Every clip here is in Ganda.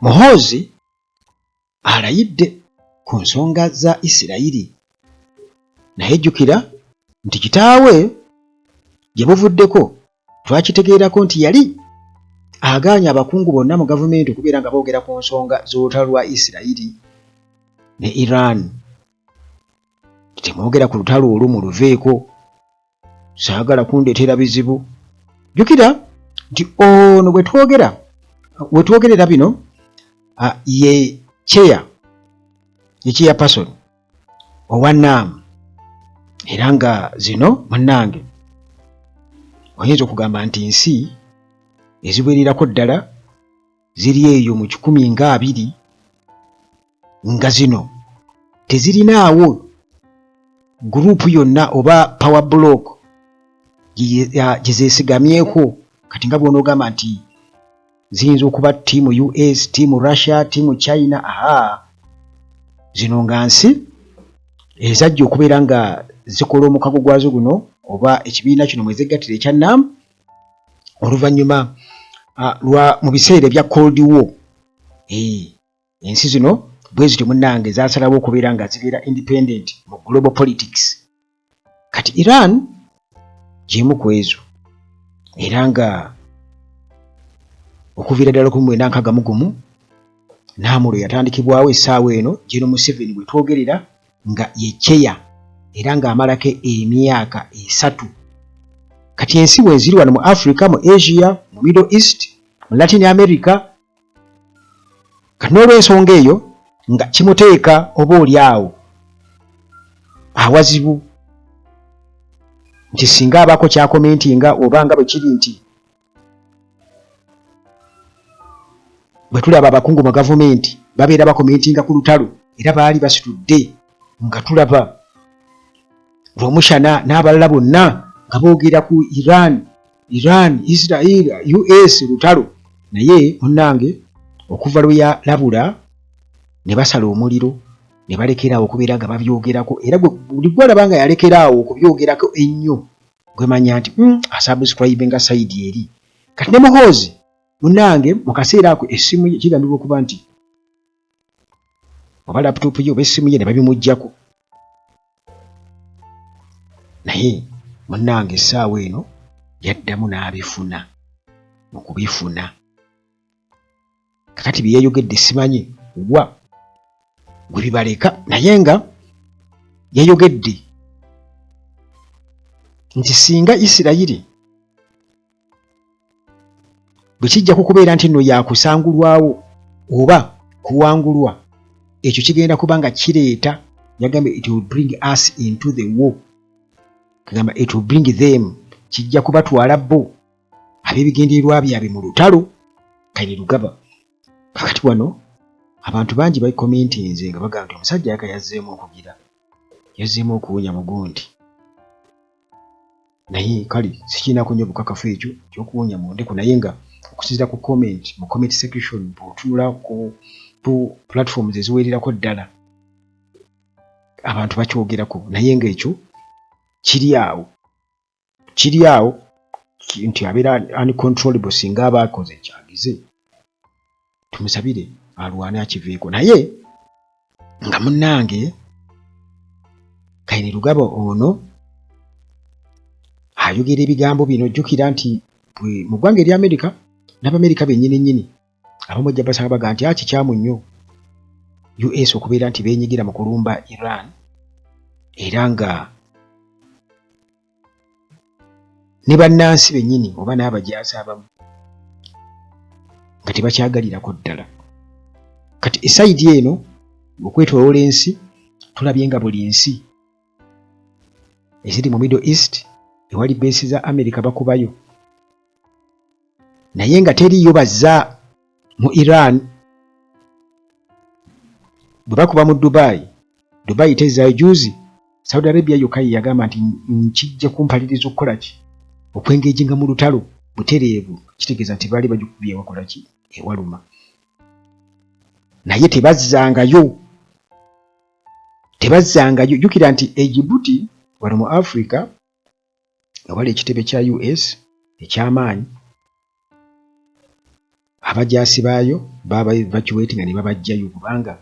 Muhoozi alayidde ku nsonga za Isirayiri naye jjukira nti kitaawe gye buvuddeko twakitegeerako nti yali agaanye abakungu bonna mu gavumenti okubeera nga boogera ku nsonga z'olutalo lwa Isirayiri ne Iran. Temwogera ku lutalo olwo muluveeko, saagala kundeetera bizibu. Jjukira nti ono bwe twogerera bino ye chairperson owa NAM, era nga zino munnange oyinza okugamba nti nsi eziwerirako ddala ziri eyo mu 120 nga zino tezirinaawo guruupu yonna oba power block gye zeesigamyeko. Kati nga bw'onoogamba nti ziyinza okuba ttiimu US, ttiimu Russia, ttiimu China, zino nga nsi ezajja okubeera nga zikola omukago gwazo guno oba ekibiina kino mwe zegattira ekya NAM oluvannyuma mu biseera ebya Cold War. Ensi zino bwe zityo munnange zaasalawo okubeera nga zibeera independent mu global politics. Kati Iran gy'emu ku ezo, era nga okuviira ddala 1961 NAM yatandikibwawo essaawa eno General Museveni bwe twogerera nga ye chair era ng'amalako emyaka 3. Kati ensi bwe ziri wano mu Africa, mu Asia, mu Middle East, mu Latin America, kati n'olw'ensonga eyo nga kimuteeka oba oli awo awazibu nti singa abaako kyakomentinga oba nga bwe kiri nti bwe tulaba abakungu mu gavumenti babeera bakomentinga ku lutalo era baali basitudde nga tulaba lw'omushana n'abalala bonna nga boogera ku Iran, Israel, US lutalo. Naye munnange okuva lwe yalabula ne basala omuliro ne balekeraawo okubeera nga babyogerako, era buli gw'olaba nga yalekeraawo okubyogerako ennyo gwemanya nti asubscribe nga sayidi eri. Kati ne Muhoozi munnange mu kaseera ako essimu ye kigambibwa okuba nti oba laptop ye oba essimu ye ne babimuggyako. Naye munnange essaawa eno yaddamu n'abifuna okubifuna. Kakati bye yayogedde simanyi wa gwe bibaleka, naye nga yayogedde nti singa Isirayiri bwe kijja kukubeera nti nno yakusangulwawo oba kuwangulwa, ekyo kigenda kuba nga kireeta, yagambye it will bring us into the war, kagamba it will bring them, kijja kubatwala bo ab'ebigendererwa byabwe mu lutalo Kainerugaba. Kakati wano abantu bangi bakomentinze nga bagamba nti omusajja yaka yazzeemu okuwunya mugundi. Naye kale sikiinaku nnyo bukakafu ekyo ky'okuwunya mu ndeku, naye nga okusinziira ku mu comment section bw'otunula ku platforms eziweererako ddala abantu bakyogerako, naye ng'ekyo kiri awo nti abeera uncontrollable singa aba akoze ekyagize. Tumusabire alwane akiveeko. Naye nga munnange Kainerugaba ono ayogera ebigambo bino, jjukira nti mu ggwanga erya Amerika n'Abamerika bennyini abamu ojja basanga baga nti kikyamu nnyo US okubeera nti beenyigira mu kulumba Iran, era nga ne bannansi bennyini oba n'abajaasi abamu nga tebakyagalirako ddala. Kati esayidi eno okwetoloola ensi tulabye nga buli nsi eziri mu Middle East ewali beesi za Amerika bakubayo, naye nga teriyo bazza mu Iran. Bwe bakuba mu Dubai tezzaayo juzi, Saudi Arabia yokka yagamba nti nkijja kumpaliriza okukola ki, okwengeejinga mu lutalo butereevu, kitegeeza nti baali bagikubye wakola ki, ewaluma. Naye tebazzangayo. Jjukira nti Djibouti wano mu Africa ewali ekitebe kya US eky'amaanyi, abajaasi baayo baba bakiweetinga ne babajjayo kubanga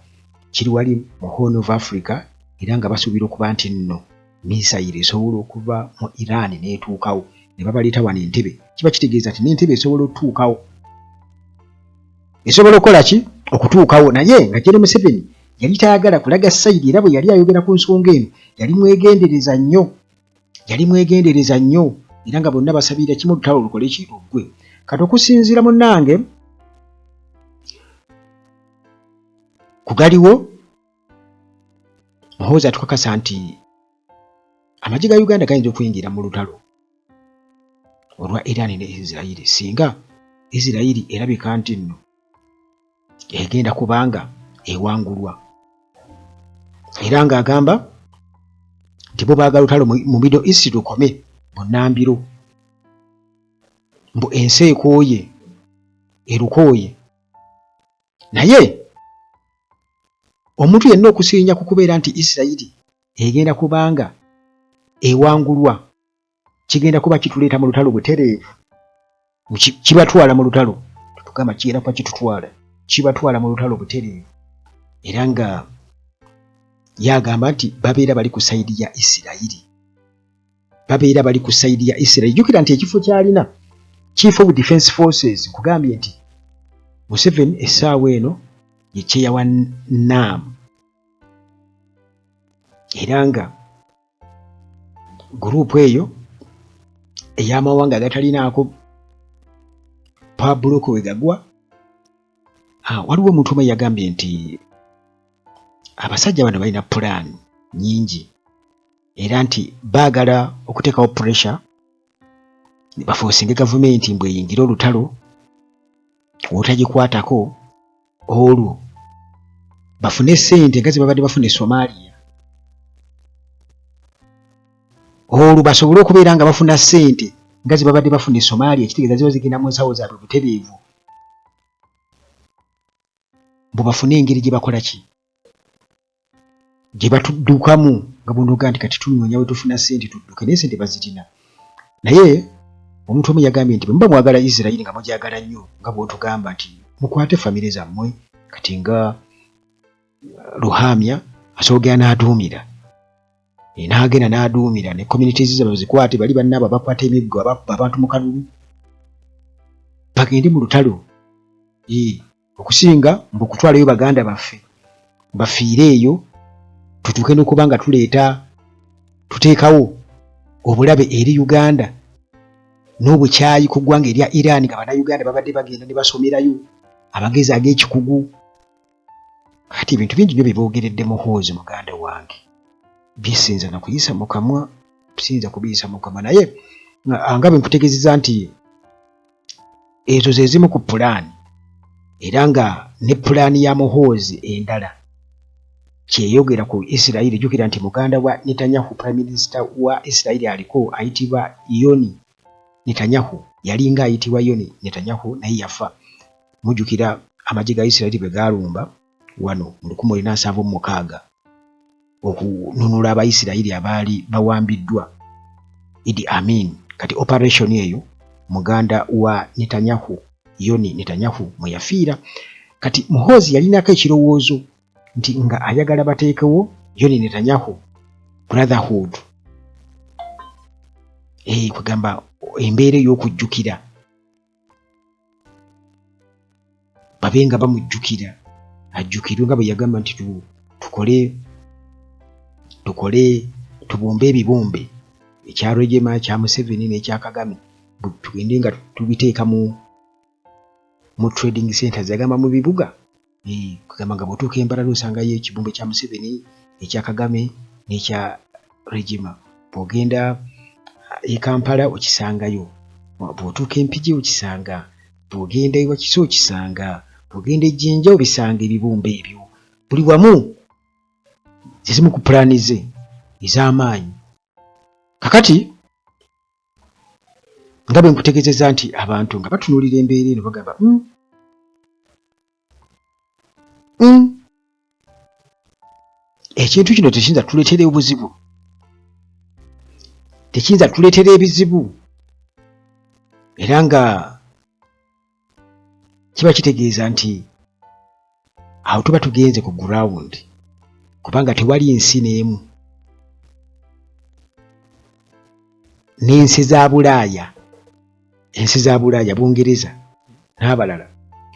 kiri wali mu Horn of Africa era nga basuubira okuba nti nno misayiro esobola okuva mu Iran n'etuukawo ne babaleeta wano Entebbe. Kiba kitegeeza nti n'Entebbe esobola okutuukawo, esobola okukola ki? Okutuukawo. Naye nga General Museveni yali tayagala kulaga sayidi, era bwe yali ayogera ku nsonga eno yali mwegendereza nnyo era nga bonna basabira kimu olutalo lukole ki? Luggwe. Kati okusinziira munnange kugaliwo Muhoozi atukakasa nti amagye ga Uganda gayinza okuyingira mu lutalo olwa Iran ne Israel singa Israel erabika nti nno egenda kubanga ewangulwa, era ng'agamba nti bo baagala lutalo mu Middle East lukome mu Nnambiro, mbu ensi ekooye erukooye. Naye omuntu yenna okusiinya ku kubeera nti Isirayiri egenda kubanga ewangulwa kigenda kuba kituleeta mu lutalo butereevu, kibatwala mu lutalo, tugamba kigenda kuba kibatwala mu lutalo butereevu, era nga yagamba nti babeera bali ku sayidi ya Isirayiri. Jjukira nti ekifo kyalina Chief of Defence Forces nkugambye nti Museveni essaawa eno ye kyeya NAM, era nga guruupu eyo ey'amawanga agatalinaako pabuloko we gagwa. Waliwo omuntu omu yagambye nti abasajja bano balina pulaani nnyingi era nti baagala okuteekawo pressure bafoosinge gavumenti mbwe eyingire olutalo wootagikwatako, olwo bafune ssente nga ze babadde bafuna Somalia, olwo basobole okubeera nga bafuna ssente nga ze babadde bafuna Somalia, ekitegeeza ziba zigenda mu nsawo zaabwe butereevu, bwe bafune engeri gye bakola ki, gye batuddukamu nga bundoga nti kati tunoonya we tufuna ssente tudduke, naye ssente bazirina. Naye omuntu omu yagambye nti bwe muba mwagala Isirayiri nga mugyagala nnyo nga bw'otugamba nti mukwate famire zammwe, kati nga Ruhamya asoogera n'aduumira, n'agenda n'aduumira ne communities zaabwe zikwate, bali bannaabo bakwata emiggo abakubba abantu mu kalulu bagende mu lutalo, okusinga mbu kutwalayo baganda baffe bafiire eyo, tutuuke n'okuba nga tuteekawo obulabe eri Uganda n'obukyayi ku ggwanga erya Iran nga bannayuganda babadde bagenda ne basomerayo amagezi ag'ekikugu. Kati ebintu bingi nnyo bye boogeredde Muhoozi muganda wange byesinza na kuyisa mu kamwa, tusinza kubiyisa mu kamwa, naye nga bwe nkutegeezezza nti ezo ze zimu ku pulaani, era nga ne pulaani ya Muhoozi endala kyeyogera ku Isirayiri. Jjukira nti muganda wa Netanyahu, Prime Minister wa Isirayiri aliko ayitibwa Yoni Netanyahu, yalinga ayitibwa Yoni Netanyahu naye yafa. Mujjukira amagye ga Isirayiri bwe gaalumba wano mu 1976 okununula Abayisirayiri abaali bawambiddwa Idi Amin. Kati operation eyo muganda wa Netanyahu, Yoni Netanyahu, mwe yafiira. Kati Muhoozi yalinako ekirowoozo nti nga ayagala bateekewo Yoni Netanyahu Brotherhood, kugamba embeera ey'okujjukira, babe nga bamujjukira, ajjukirwe nga bwe yagamba nti tukole tubumbe ebibumbe ekya Rwejema, kya Museveni n'ekya Kagame, tugende nga tubiteeka mu trading centers, yagamba mu bibuga, kugamba nga bw'otuuka e Mbarara osangayo ekibumbe kya Museveni, ekya Kagame n'ekya Rwejema, bw'ogenda e Kampala okisangayo, bw'otuuka e Mpigi okisanga, bw'ogenda e Wakiso okisanga, bw'ogenda e Jjinja obisanga ebibumbe ebyo, buli wamu zizimu ku pulaani ze ez'amaanyi. Kakati nga bwe nkutegeezezza nti abantu nga batunuulira embeera eno bagamba ekintu kino tekiyinza tuleetera obuzibu, tekiyinza tuleetera ebizibu, era nga kiba kitegeeza nti awo tuba tugenze ku ground kubanga tewali nsi n'emu n'ensi za Bulaaya Bungereza n'abalala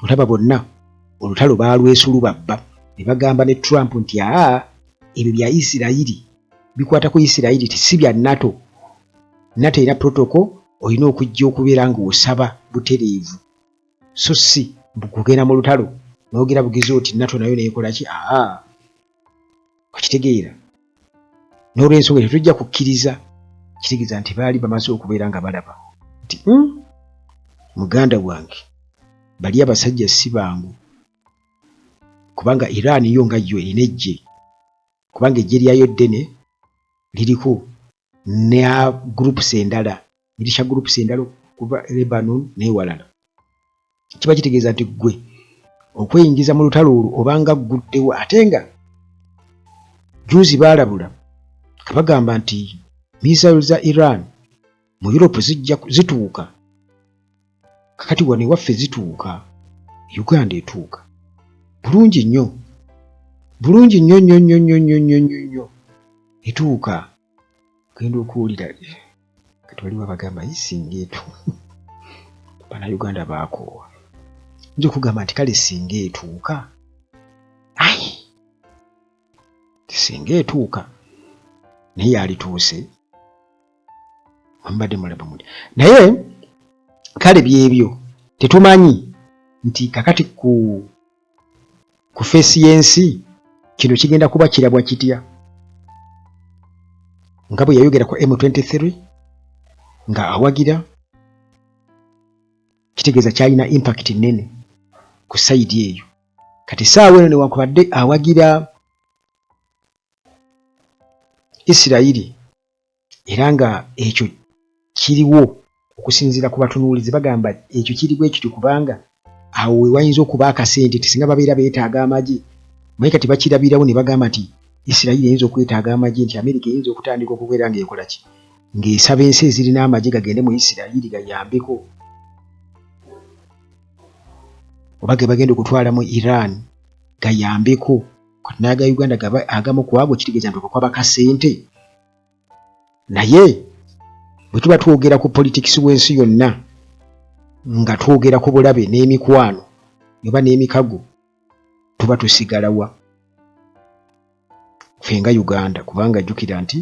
olaba bonna olutalo baalwesulu babba ne bagamba ne Trump nti ebyo bya Isirayiri bikwata ku Isirayiri si bya NATO erina protocol olina okujja okubeera ng'osaba butereevu so si kugenda mu lutalo n'ogera bugizi oti NATO nayo neekola ki okitegeera n'olw'ensonga tetujja kukkiriza kitegeeza nti baali bamaze okubeera nga balaba nti muganda wange bali abasajja si bangu kubanga Iran yo nga yo erina eggye kubanga eggye lyayo ddene liriko ne groups endala milisha groups endala kuva Lebanon n'ewalala kiba kitegeeza nti gwe okweyingiza mu lutalo olwo obanga guddewo ate nga juzi baalabula kabagamba nti missiles za Iran mu Europe zituuka kakati wano ewaffe zituuka Uganda etuuka bulungi nnyo etuuka genda okuwulira kati waliwo abagamba singa etuuka Bannayuganda baakoowa nja okugamba nti kale singa etuuka singa etuuka naye yalituuse mbadde mulaba muli naye kale byebyo tetumanyi nti kakati ku feesi y'ensi kino kigenda kuba kirabwa kitya nga bwe yayogera ku M23 nga awagira kitegeeza kyalina impact nene ku sayidi eyo kati saawa eno newankubadde awagira Isirayiri era nga ekyo kiriwo okusinziira ku batunuulizi bagamba ekyo kiriwo ekyo kubanga awo we wayinza okuba akasente tisinga babeera beetaaga amagye naye kati bakirabirawo ne bagamba nti Isirayiri eyinza okwetaaga amagye nti Amerika eyinza okutandika okubeera ng'ekola ki ng'esaba ensi ezirina amagye gagende mu Isirayiri gayambeko oba ge bagenda okutwala mu Iran gayambeko n'aga Uganda agamu ku ago kitegeeza nti okwaba kasente naye bwe tuba twogera ku politics w'ensi yonna nga twogera ku bulabe n'emikwano oba n'emikago tuba tusigalawa ffe nga Uganda kubanga jjukira nti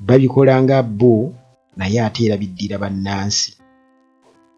babikola nga bo naye ate era biddira bannansi